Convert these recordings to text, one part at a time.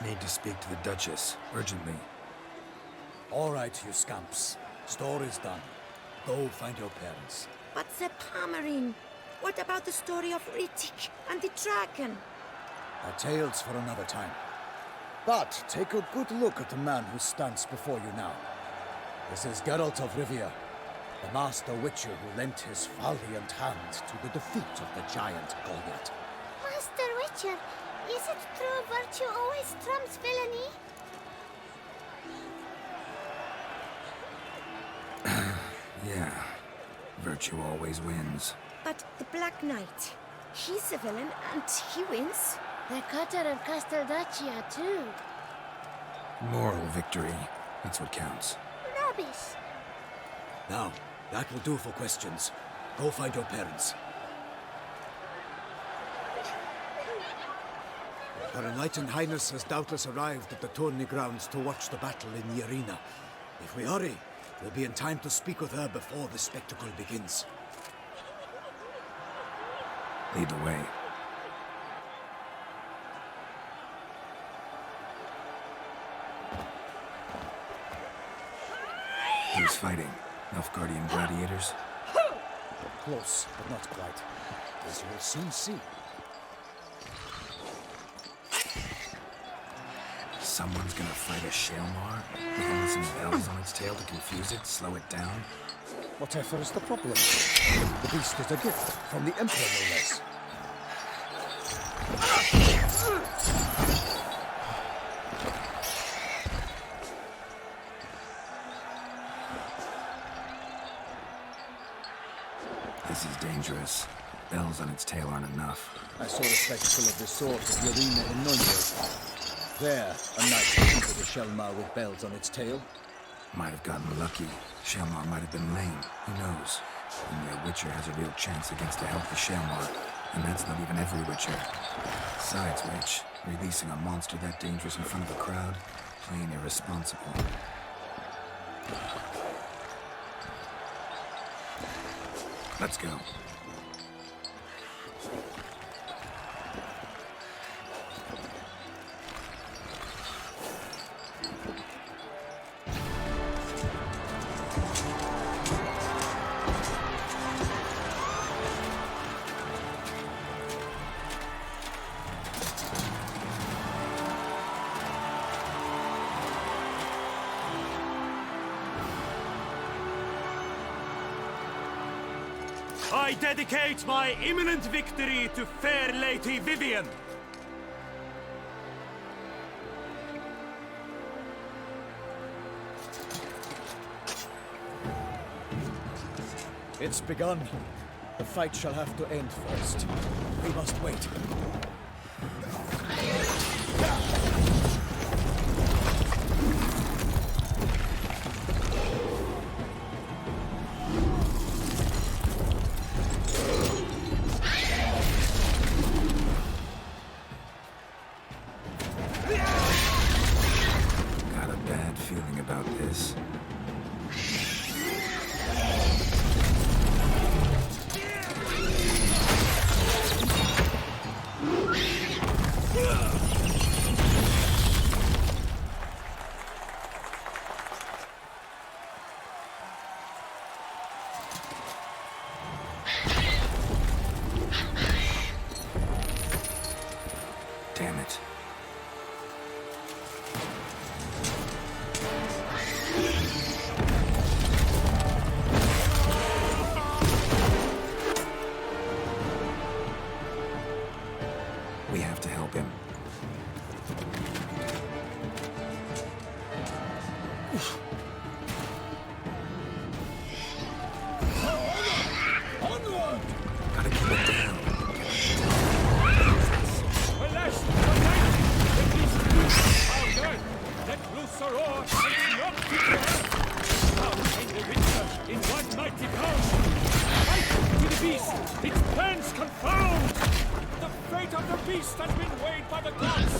Need to speak to the Duchess, urgently. All right, you scamps. Story's done. Go find your parents. But the Palmerine, what about the story of Rittik and the dragon? Our tales for another time. But take a good look at the man who stands before you now. This is Geralt of Rivia, the master witcher who lent his valiant hand to the defeat of the giant Goliath. Master Witcher, is it true virtue always trumps villainy? Yeah, virtue always wins. But the Black Knight, he's a villain and he wins. The cutter of Castelduccia, too. Moral victory, that's what counts. Rubbish. Now, that will do for questions. Go find your parents. Her Enlightened Highness has doubtless arrived at the tourney grounds to watch the battle in the arena. If we hurry, we'll be in time to speak with her before the spectacle begins. Lead the way. Who's fighting? Nilfgaardian gladiators? Close, but not quite. As you will soon see. Someone's gonna fight a Shalmar? With only some bells on its tail to confuse it, slow it down? Whatever is the problem? The beast is a gift from the Emperor, no less. This is dangerous. Bells on its tail aren't enough. I saw the spectacle of the sword at the arena in Nuremberg. There, a knight defeated a Shalmar with bells on its tail. Might have gotten lucky. Shalmar might have been lame. Who knows? Only a Witcher has a real chance against a healthy Shalmar. And that's not even every Witcher. Besides which, releasing a monster that dangerous in front of a crowd, plain irresponsible. Let's go. I dedicate my imminent victory to fair Lady Vivian. It's begun. The fight shall have to end first. We must wait. Got a bad feeling about this. Damn it. We have to help him. Gotta keep it down. Alas, the night! Let loose a roar and not be dead! Now came the Witcher in one mighty pound! Fight to the beast! Its plans confound! The fate of the beast has been weighed by the gods!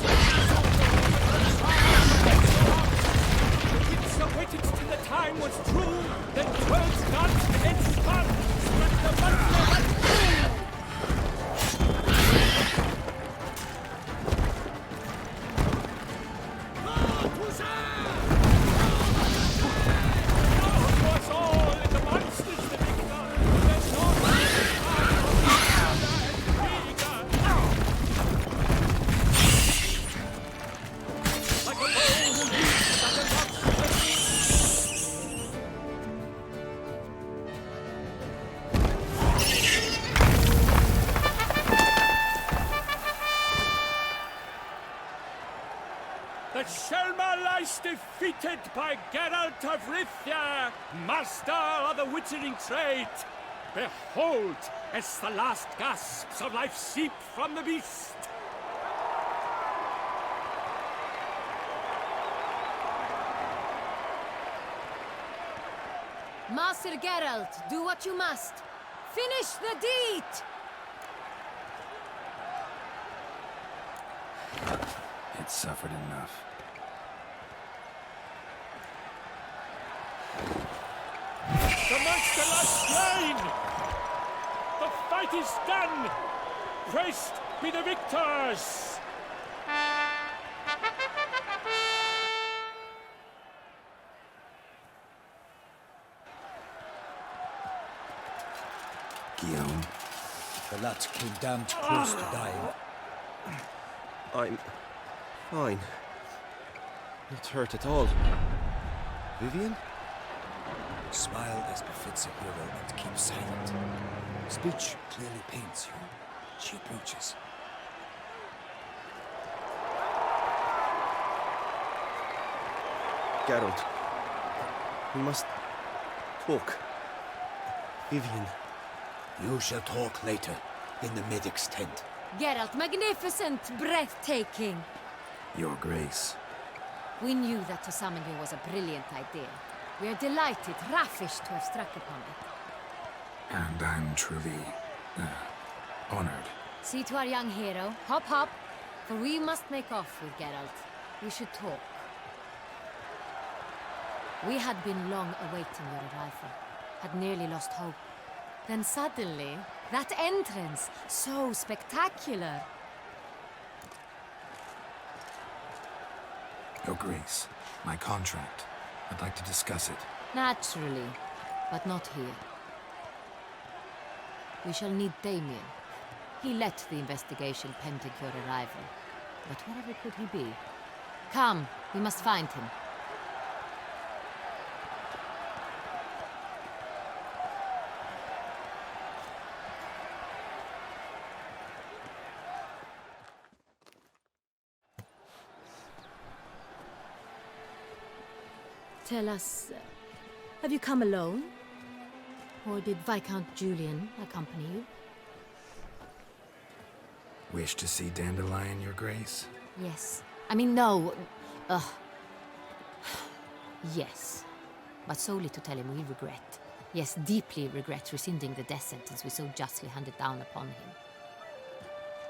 The winds awaited till the time was true, then 12 gods and spun! Struck the monster and through! The Shelma lies defeated by Geralt of Rivia, master of the witchering trade. Behold, as the last gasps of life seep from the beast. Master Geralt, do what you must. Finish the deed! It's suffered enough. The monster lies slain! The fight is done! Praised be the victors! Guillaume, The lad came damned close to dying. I'm fine. Not hurt at all. Vivian? Smile as befits a hero and keep silent. Speech clearly pains you. She approaches. Geralt. We must talk. Vivian. You shall talk later, in the medic's tent. Geralt, magnificent, breathtaking. Your Grace. We knew that to summon you was a brilliant idea. We are delighted, ravished to have struck upon it. And I'm truly, honored. See to our young hero. Hop, hop. For we must make off with Geralt. We should talk. We had been long awaiting your arrival. Had nearly lost hope. Then suddenly, that entrance, so spectacular. Your Grace, my contract. I'd like to discuss it. Naturally, but not here. We shall need Damien. He let the investigation pending your arrival. But wherever could he be? Come, we must find him. Tell us, have you come alone? Or did Viscount Julian accompany you? Wish to see Dandelion, Your Grace? Yes. I mean, no. Yes. But solely to tell him we regret. Yes, deeply regret rescinding the death sentence we so justly handed down upon him.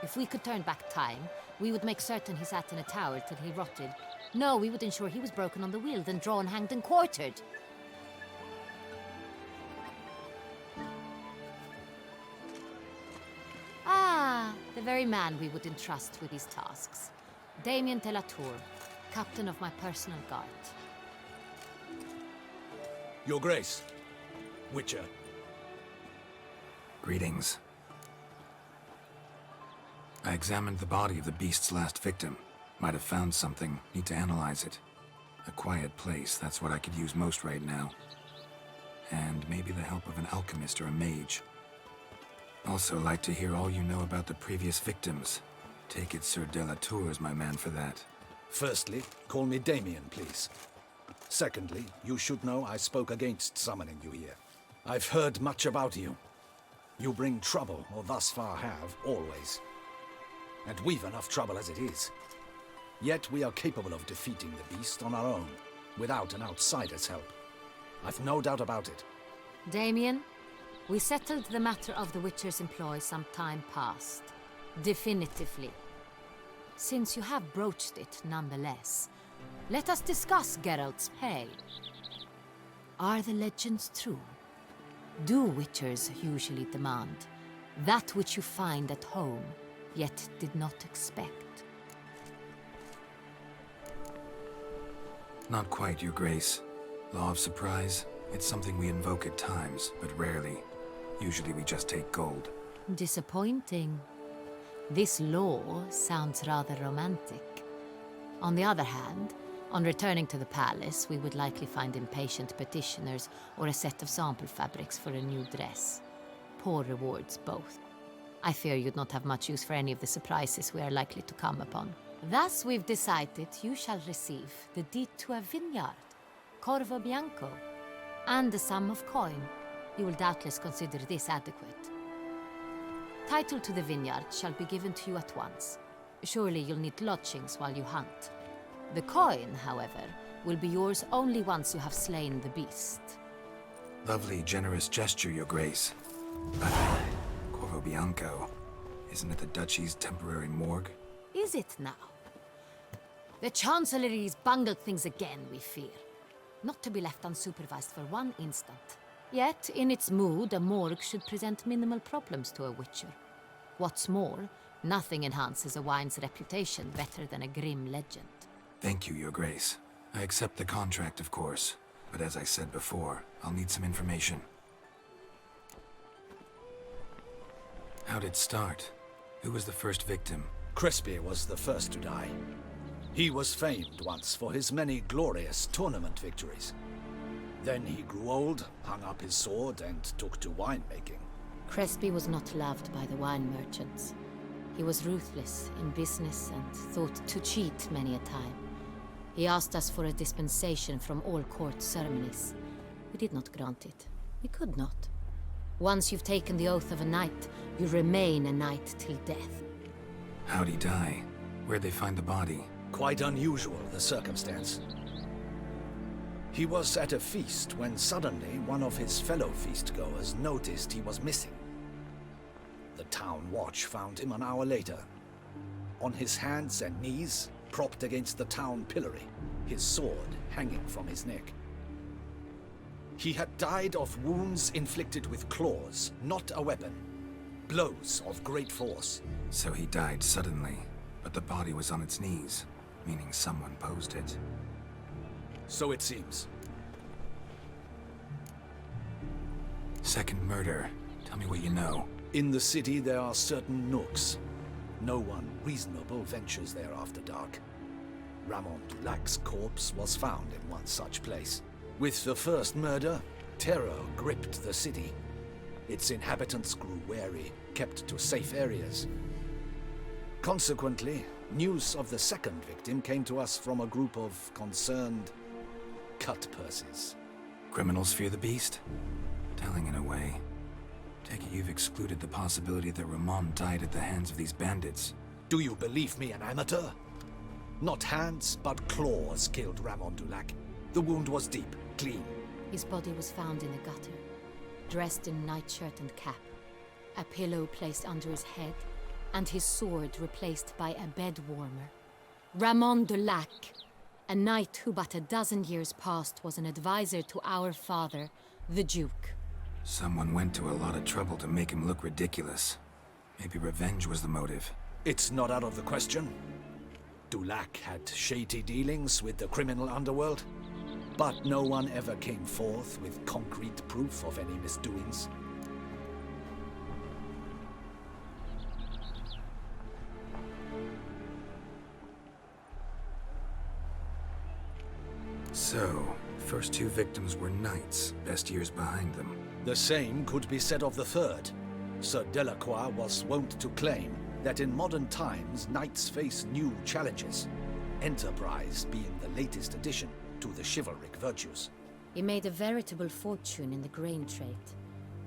If we could turn back time, we would make certain he sat in a tower till he rotted. No, we would ensure he was broken on the wheel, then drawn, hanged, and quartered. Ah, the very man we would entrust with these tasks. Damien de la Tour, captain of my personal guard. Your Grace. Witcher. Greetings. I examined the body of the beast's last victim. Might have found something. Need to analyze it. A quiet place, that's what I could use most right now. And maybe the help of an alchemist or a mage. Also like to hear all you know about the previous victims. Take it Sir de la Tour is my man for that. Firstly, call me Damien, please. Secondly, you should know I spoke against summoning you here. I've heard much about you. You bring trouble, or thus far have, always. And we've enough trouble as it is. Yet we are capable of defeating the beast on our own, without an outsider's help. I've no doubt about it. Damien, we settled the matter of the Witcher's employ some time past. Definitively. Since you have broached it nonetheless, let us discuss Geralt's pay. Are the legends true? Do Witchers usually demand that which you find at home, yet did not expect? Not quite, Your Grace. Law of surprise, it's something we invoke at times, but rarely. Usually we just take gold. Disappointing. This law sounds rather romantic. On the other hand, on returning to the palace, we would likely find impatient petitioners or a set of sample fabrics for a new dress. Poor rewards, both. I fear you'd not have much use for any of the surprises we are likely to come upon. Thus we've decided you shall receive the deed to a vineyard, Corvo Bianco, and a sum of coin. You will doubtless consider this adequate. Title to the vineyard shall be given to you at once. Surely you'll need lodgings while you hunt. The coin, however, will be yours only once you have slain the beast. Lovely, generous gesture, Your Grace. But Corvo Bianco, isn't it the duchy's temporary morgue? Is it now? The Chancellery's bungled things again, we fear. Not to be left unsupervised for one instant. Yet, in its mood, a morgue should present minimal problems to a witcher. What's more, nothing enhances a wine's reputation better than a grim legend. Thank you, Your Grace. I accept the contract, of course. But as I said before, I'll need some information. How'd it start? Who was the first victim? Crespi was the first to die. He was famed once for his many glorious tournament victories. Then he grew old, hung up his sword, and took to winemaking. Crespi was not loved by the wine merchants. He was ruthless in business and thought to cheat many a time. He asked us for a dispensation from all court ceremonies. We did not grant it. We could not. Once you've taken the oath of a knight, you remain a knight till death. How'd he die? Where'd they find the body? Quite unusual, the circumstance. He was at a feast when suddenly one of his fellow feastgoers noticed he was missing. The town watch found him an hour later. On his hands and knees, propped against the town pillory, his sword hanging from his neck. He had died of wounds inflicted with claws, not a weapon. Blows of great force. So he died suddenly, but the body was on its knees, meaning someone posed it. So it seems. Second murder. Tell me what you know. In the city there are certain nooks. No one reasonable ventures there after dark. Ramon Dulac's corpse was found in one such place. With the first murder, terror gripped the city. Its inhabitants grew wary, kept to safe areas. Consequently, news of the second victim came to us from a group of concerned cut-purses. Criminals fear the beast? Telling in a way. Take it you've excluded the possibility that Ramon died at the hands of these bandits. Do you believe me an amateur? Not hands, but claws killed Ramon Dulac. The wound was deep, clean. His body was found in a gutter, dressed in nightshirt and cap, a pillow placed under his head, and his sword replaced by a bed warmer. Ramon Dulac, a knight who but a dozen years past was an advisor to our father, the Duke. Someone went to a lot of trouble to make him look ridiculous. Maybe revenge was the motive. It's not out of the question. Dulac had shady dealings with the criminal underworld, but no one ever came forth with concrete proof of any misdoings. So, first two victims were knights, best years behind them. The same could be said of the third. Sir Delacroix was wont to claim that in modern times knights face new challenges, enterprise being the latest addition to the chivalric virtues. He made a veritable fortune in the grain trade.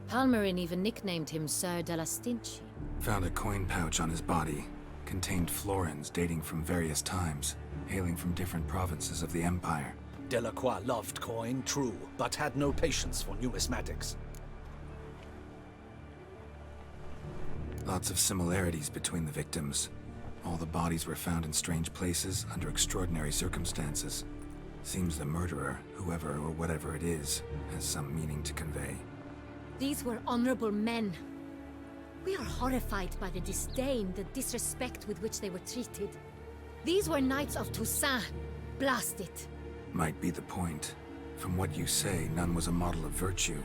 Palmerin even nicknamed him Sir de la Stinchi. Found a coin pouch on his body. Contained florins dating from various times, hailing from different provinces of the Empire. Delacroix loved coin, true, but had no patience for numismatics. Lots of similarities between the victims. All the bodies were found in strange places under extraordinary circumstances. Seems the murderer, whoever or whatever it is, has some meaning to convey. These were honorable men. We are horrified by the disdain, the disrespect with which they were treated. These were knights of Toussaint. Blast it. Might be the point. From what you say, none was a model of virtue.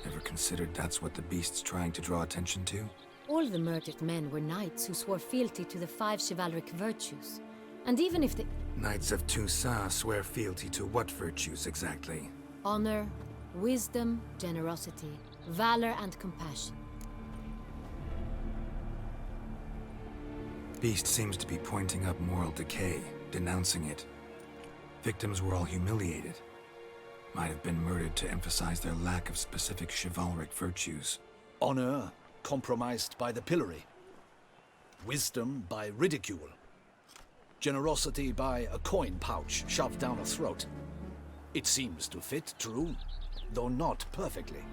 Ever considered that's what the beast's trying to draw attention to? All the murdered men were knights who swore fealty to the 5 chivalric virtues. And even if the... Knights of Toussaint swear fealty to what virtues exactly? honor, wisdom, generosity, valor, and compassion. Beast seems to be pointing up moral decay, denouncing it. Victims were all humiliated. Might have been murdered to emphasize their lack of specific chivalric virtues. Honor compromised by the pillory. Wisdom by ridicule. Generosity by a coin pouch shoved down a throat. It seems to fit, true, though not perfectly.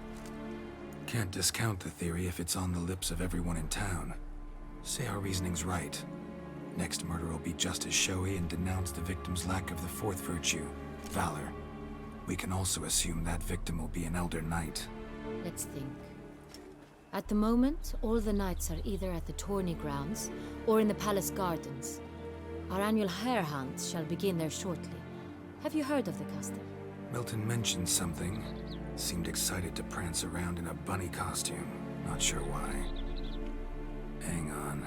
Can't discount the theory if it's on the lips of everyone in town. Say our reasoning's right. Next murder will be just as showy and denounce the victim's lack of the fourth virtue, valor. We can also assume that victim will be an elder knight. Let's think. At the moment, all the knights are either at the tourney grounds or in the palace gardens. Our annual hare hunt shall begin there shortly. Have you heard of the custom? Milton mentioned something. Seemed excited to prance around in a bunny costume. Not sure why. Hang on.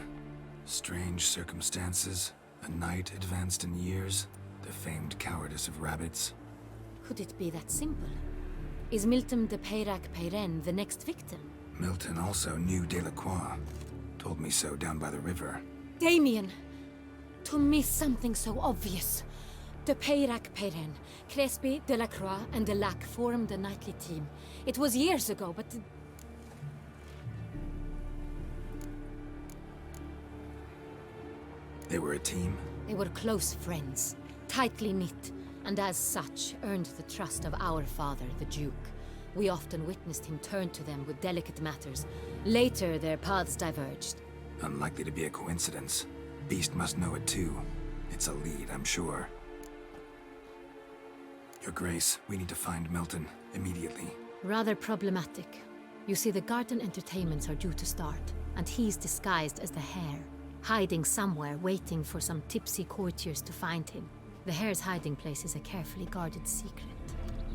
Strange circumstances. A knight advanced in years. The famed cowardice of rabbits. Could it be that simple? Is Milton de Peyrac-Peyren the next victim? Milton also knew Delacroix. Told me so down by the river. Damien! To miss something so obvious. De Peyrac-Peyren, Crespi, Delacroix, and Delac formed a knightly team. It was years ago, but... They were a team? They were close friends, tightly knit, and as such earned the trust of our father, the Duke. We often witnessed him turn to them with delicate matters. Later, their paths diverged. Unlikely to be a coincidence. Beast must know it too. It's a lead, I'm sure. Your Grace, we need to find Milton, immediately. Rather problematic. You see, the garden entertainments are due to start, and he's disguised as the hare, hiding somewhere, waiting for some tipsy courtiers to find him. The hare's hiding place is a carefully guarded secret.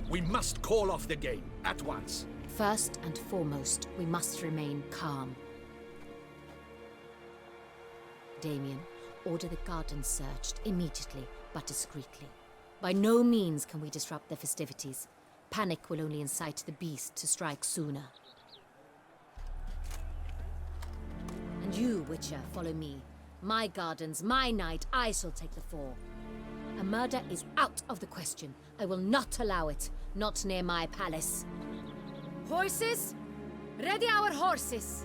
We must call off the game, at once. First and foremost, we must remain calm. Damien, order the garden searched immediately, but discreetly. By no means can we disrupt the festivities. Panic will only incite the beast to strike sooner. And you, Witcher, follow me. My gardens, my night, I shall take the fall. A murder is out of the question. I will not allow it. Not near my palace. Horses? Ready our horses!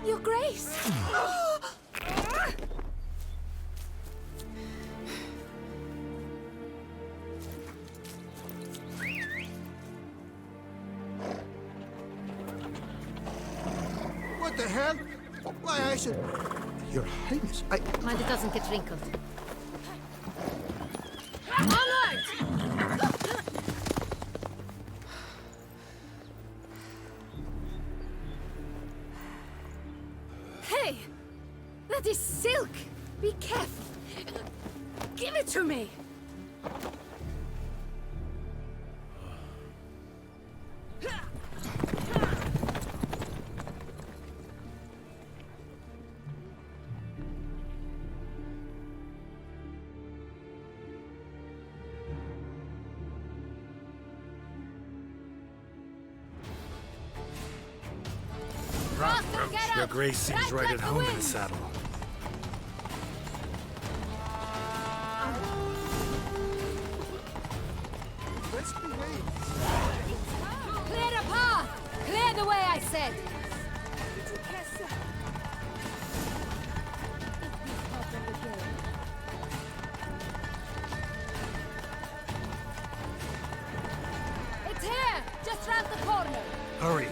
Your Grace! What the hell? Why, I should... Your Highness, Mind it doesn't get wrinkled. Onward! Hey! That is silk! Be careful! Give it to me! Your Grace seems right at home in the saddle. Let's behave. Clear the path! Clear the way, I said! It's here! Just round the corner! Hurry!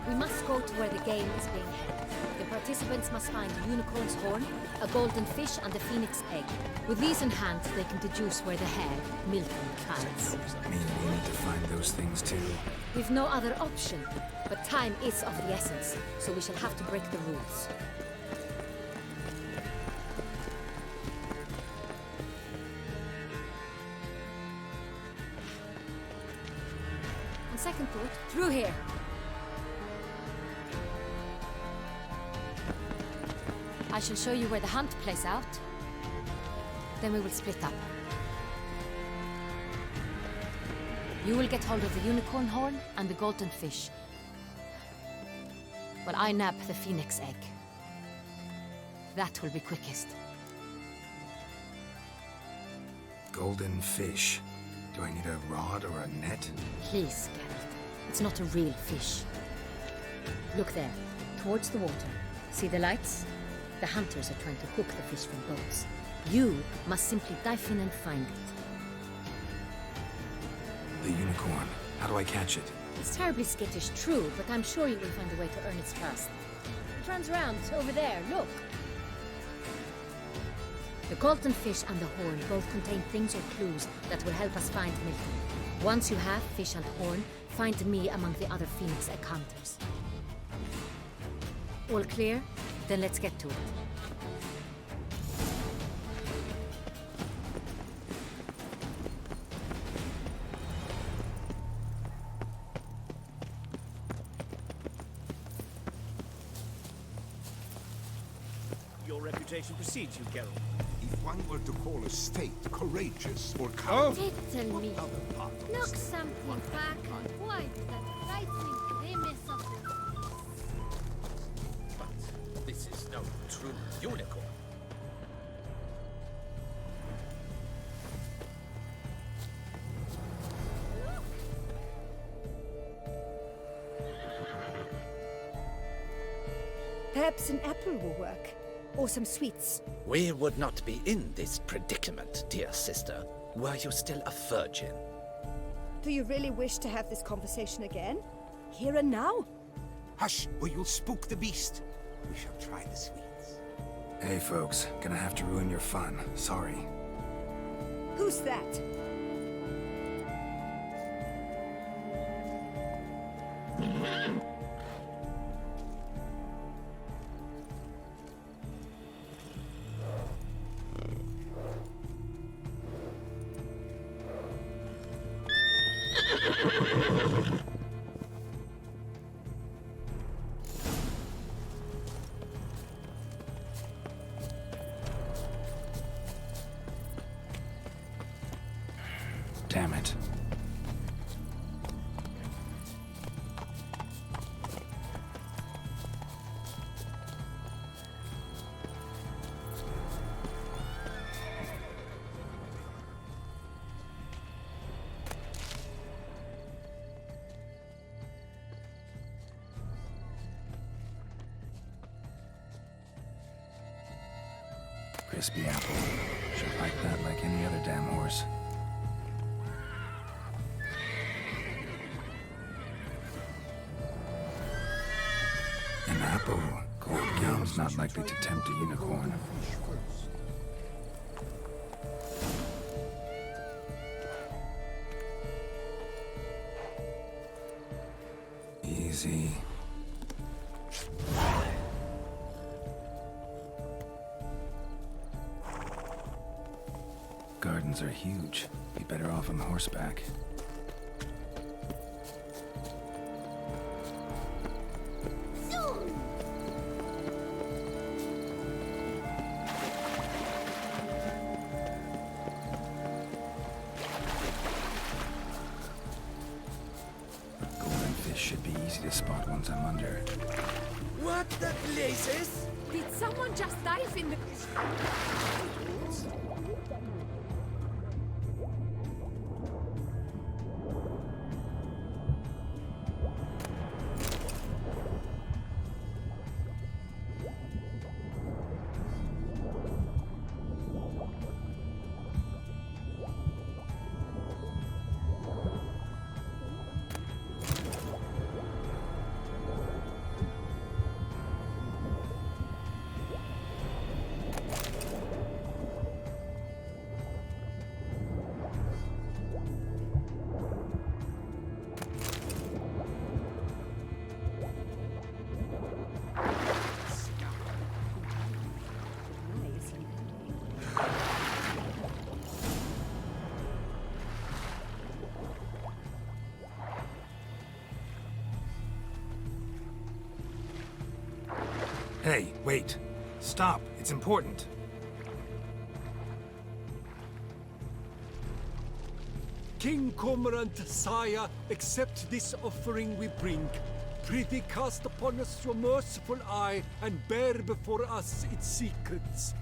We must go to where the game is being held. The participants must find a unicorn's horn, a golden fish, and a phoenix egg. With these in hand, they can deduce where the hare, Milton, hides. Mean we need to find those things too? We've no other option, but time is of the essence, so we shall have to break the rules. On second thought, through here. I shall show you where the hunt plays out. Then we will split up. You will get hold of the unicorn horn and the golden fish. While I nab the phoenix egg. That will be quickest. Golden fish. Do I need a rod or a net? Please, Geralt. It's not a real fish. Look there, towards the water. See the lights? The hunters are trying to hook the fish from boats. You must simply dive in and find it. The unicorn. How do I catch it? It's terribly skittish, true, but I'm sure you will find a way to earn its trust. It runs around over there, look. The golden fish and the horn both contain things or clues that will help us find Milton. Once you have fish and horn, find me among the other phoenix egg hunters. All clear? Then let's get to it. Your reputation precedes you, Geralt. If one were to call a state courageous or cowardly, Tell me. what other part of Look the state something back and wipe that frightening grimace of the... But this is no true unicorn. Perhaps an apple will work. Or some sweets. We would not be in this predicament, dear sister, were you still a virgin. Do you really wish to have this conversation again? Here and now? Hush, or you'll spook the beast. We shall try the sweets. Hey folks, gonna have to ruin your fun. Sorry. Who's that? Damn it. Crispy apple. Should like that like any other damn horse. An apple. Cold game's not likely to tempt a unicorn. Easy. Gardens are huge. Be better off on horseback. Golden fish should be easy to spot once I'm under. What the blazes? Did someone just dive in the... Hey, wait. Stop. It's important. King Cormorant, sire, accept this offering we bring. Prithee cast upon us your merciful eye, and bear before us its secrets.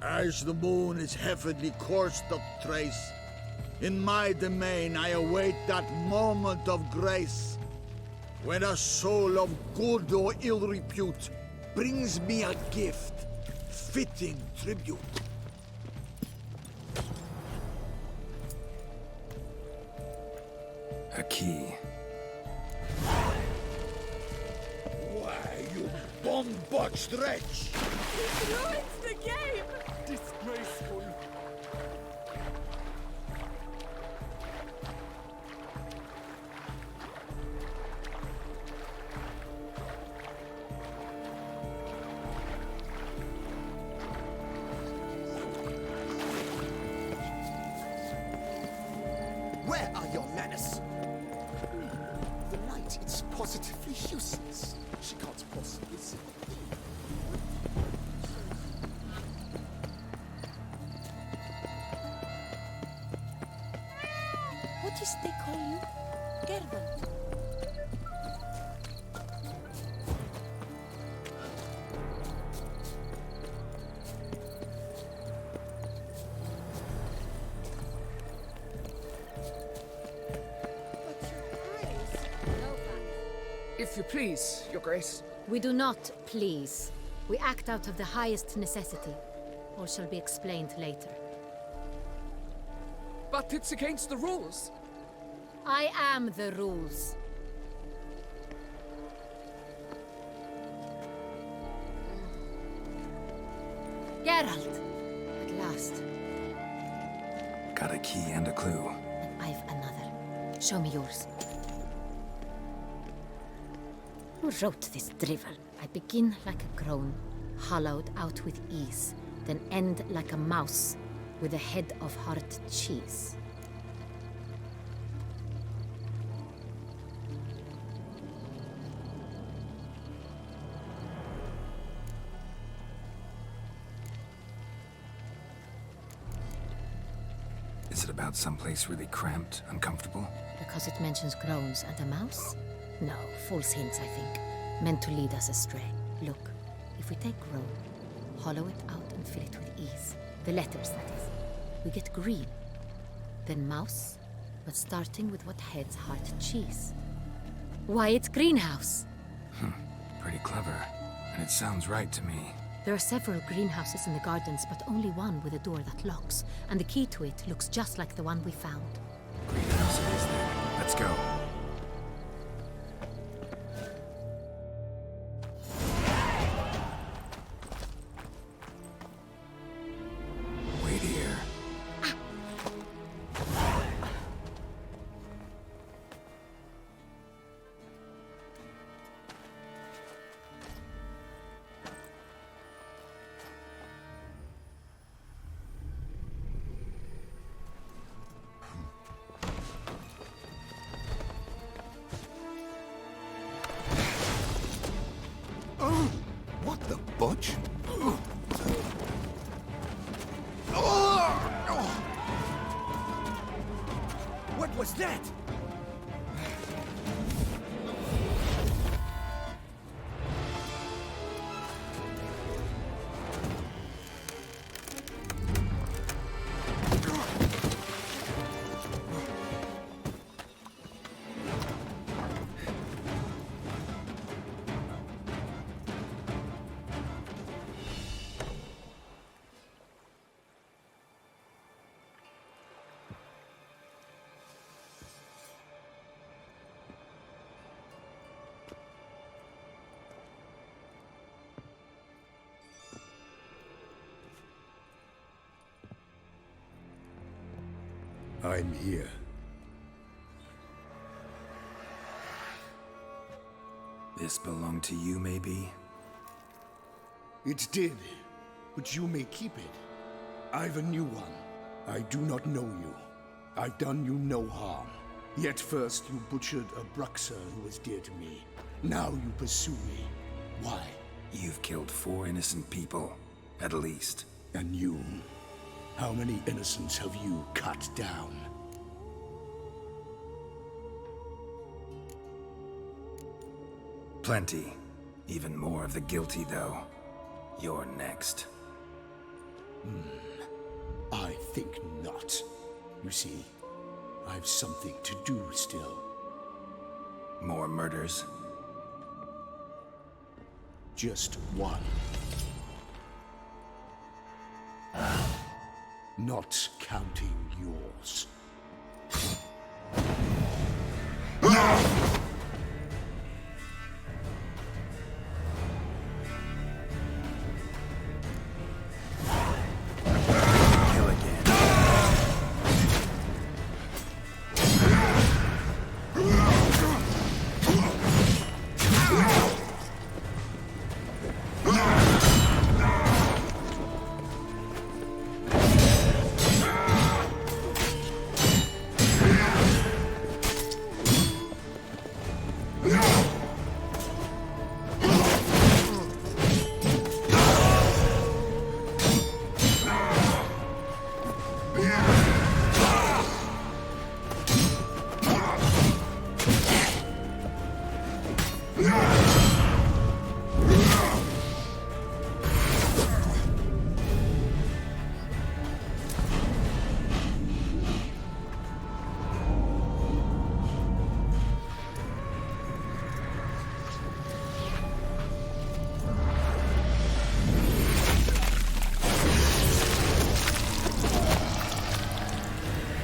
As the moon is heavenly coursed of trace, in my domain I await that moment of grace, when a soul of good or ill repute brings me a gift, fitting tribute. A key. Why, you bomb-botched wretch! It ruins the game! Disgraceful. Where are your manners? The light, it's positively useless. She can't possibly see. What is they call you? Geralt. If you please, Your Grace. We do not please. We act out of the highest necessity. All shall be explained later. But it's against the rules. I am the rules. Geralt! At last. Got a key and a clue. And I've another. Show me yours. Who wrote this drivel? I begin like a groan, hollowed out with ease, then end like a mouse with a head of hard cheese. Is it about someplace really cramped, uncomfortable? Because it mentions groans and a mouse? No, false hints, I think. Meant to lead us astray. Look, if we take groan, hollow it out and fill it with ease. The letters, that is. We get green. Then mouse, but starting with what heads heart cheese. Why, it's greenhouse! Pretty clever. And it sounds right to me. There are several greenhouses in the gardens, but only one with a door that locks. And the key to it looks just like the one we found. Greenhouse it is then. Let's go. Wait here. What the butch? What was that? I'm here. This belonged to you, maybe? It did, but you may keep it. I've a new one. I do not know you. I've done you no harm. Yet first you butchered a Bruxer who was dear to me. Now you pursue me. Why? You've killed 4 innocent people, at least. And you? How many innocents have you cut down? Plenty. Even more of the guilty, though. You're next. I think not. You see, I've something to do still. More murders? Just one. Not counting yours. Kill again.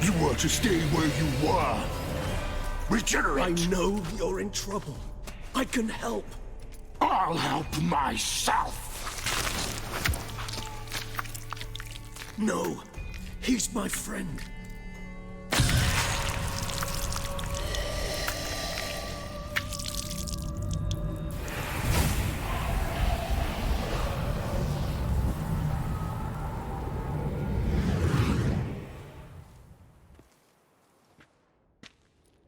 You were to stay where you were. Regenerate! I know you're in trouble. I can help. I'll help myself! No, he's my friend.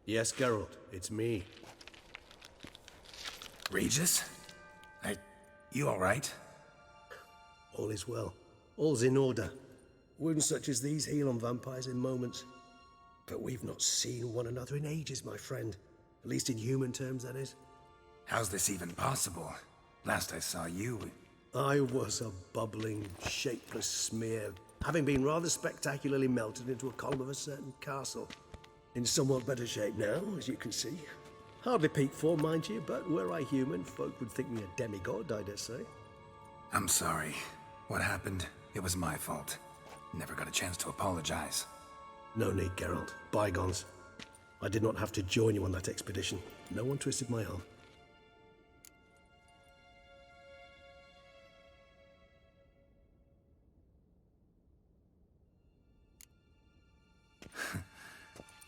Yes, Geralt, it's me. Regis? You alright? All is well. All's in order. Wounds such as these heal on vampires in moments. But we've not seen one another in ages, my friend. At least in human terms, that is. How's this even possible? Last I saw you... I was a bubbling, shapeless smear, having been rather spectacularly melted into a column of a certain castle. In somewhat better shape now, as you can see. Hardly peak form, mind you, but were I human, folk would think me a demigod, I dare say. I'm sorry. What happened? It was my fault. Never got a chance to apologize. No need, Geralt. Bygones. I did not have to join you on that expedition. No one twisted my arm.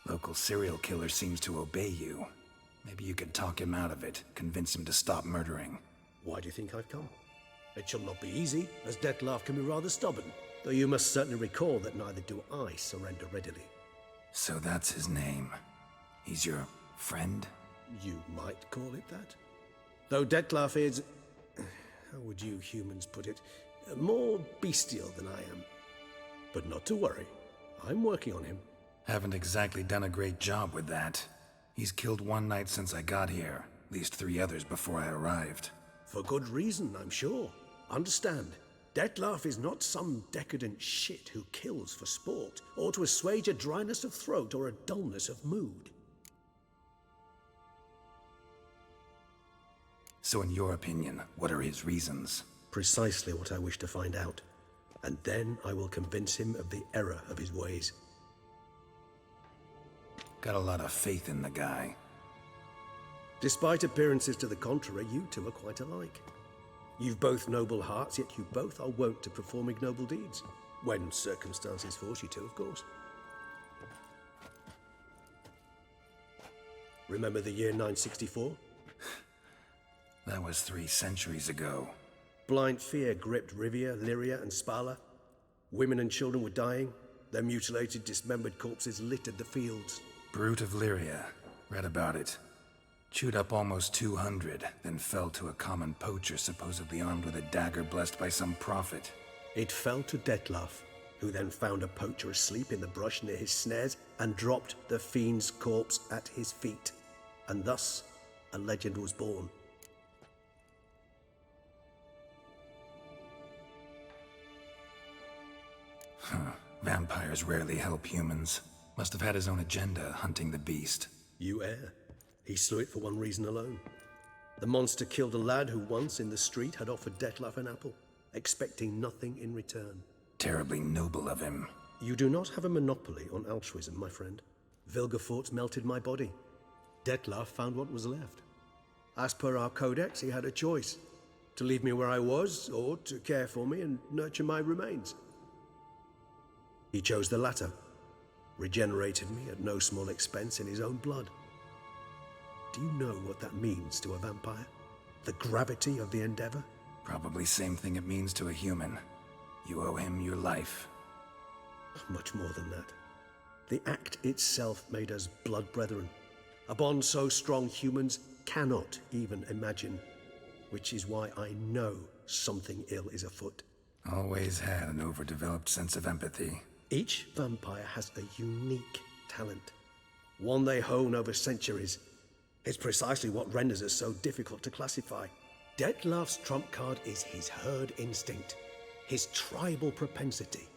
Local serial killer seems to obey you. Maybe you could talk him out of it, convince him to stop murdering. Why do you think I've come? It shall not be easy, as Dettlaff can be rather stubborn. Though you must certainly recall that neither do I surrender readily. So that's his name. He's your friend? You might call it that. Though Dettlaff is... how would you humans put it? More bestial than I am. But not to worry. I'm working on him. Haven't exactly done a great job with that. He's killed one knight since I got here. At least 3 others before I arrived. For good reason, I'm sure. Understand, Dettlaff is not some decadent shit who kills for sport, or to assuage a dryness of throat or a dullness of mood. So in your opinion, what are his reasons? Precisely what I wish to find out. And then I will convince him of the error of his ways. Got a lot of faith in the guy. Despite appearances to the contrary, you two are quite alike. You've both noble hearts, yet you both are wont to perform ignoble deeds. When circumstances force you to, of course. Remember the year 964? That was 3 centuries ago. Blind fear gripped Rivia, Lyria, and Spala. Women and children were dying. Their mutilated, dismembered corpses littered the fields. Brute of Lyria. Read about it. Chewed up almost 200, then fell to a common poacher supposedly armed with a dagger blessed by some prophet. It fell to Dettlaff, who then found a poacher asleep in the brush near his snares and dropped the fiend's corpse at his feet. And thus, a legend was born. Vampires rarely help humans. Must have had his own agenda hunting the beast. You err. He slew it for one reason alone. The monster killed a lad who once in the street had offered Dettlaff an apple, expecting nothing in return. Terribly noble of him. You do not have a monopoly on altruism, my friend. Vilgefortz melted my body. Dettlaff found what was left. As per our codex, he had a choice. To leave me where I was, or to care for me and nurture my remains. He chose the latter. Regenerated me at no small expense in his own blood. Do you know what that means to a vampire? The gravity of the endeavor? Probably same thing it means to a human. You owe him your life. Much more than that. The act itself made us blood brethren. A bond so strong humans cannot even imagine. Which is why I know something ill is afoot. Always had an overdeveloped sense of empathy. Each vampire has a unique talent. One they hone over centuries. It's precisely what renders us so difficult to classify. Dettlaff's trump card is his herd instinct. His tribal propensity.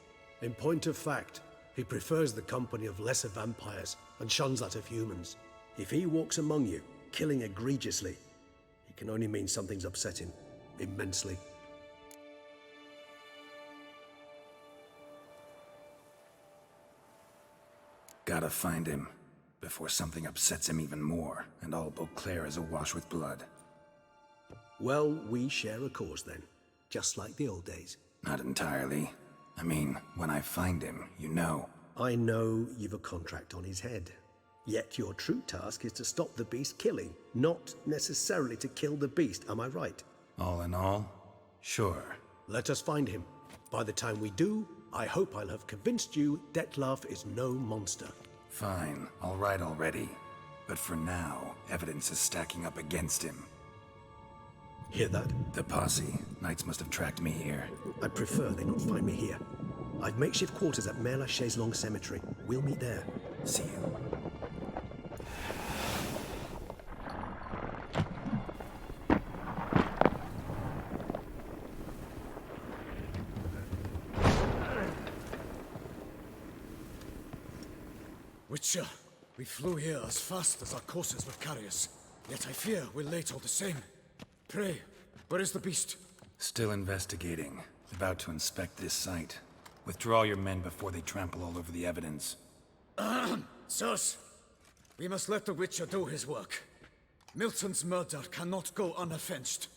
In point of fact, he prefers the company of lesser vampires and shuns that of humans. If he walks among you, killing egregiously, it can only mean something's upset him, immensely. Gotta find him, before something upsets him even more, and all Beauclair is awash with blood. Well, we share a cause then, just like the old days. Not entirely. I mean, when I find him, you know. I know you've a contract on his head. Yet your true task is to stop the beast killing, not necessarily to kill the beast, am I right? All in all, sure. Let us find him. By the time we do, I hope I'll have convinced you Dettlaff is no monster. Fine, all right already. But for now, evidence is stacking up against him. Hear that? The posse. Knights must have tracked me here. I prefer they not find me here. I've makeshift quarters at Mère Lachaise Long Cemetery. We'll meet there. See you. Witcher, we flew here as fast as our courses would carry us. Yet I fear we're late all the same. Pray, where is the beast? Still investigating. About to inspect this site. Withdraw your men before they trample all over the evidence. Sirs, we must let the Witcher do his work. Milton's murder cannot go unavenged.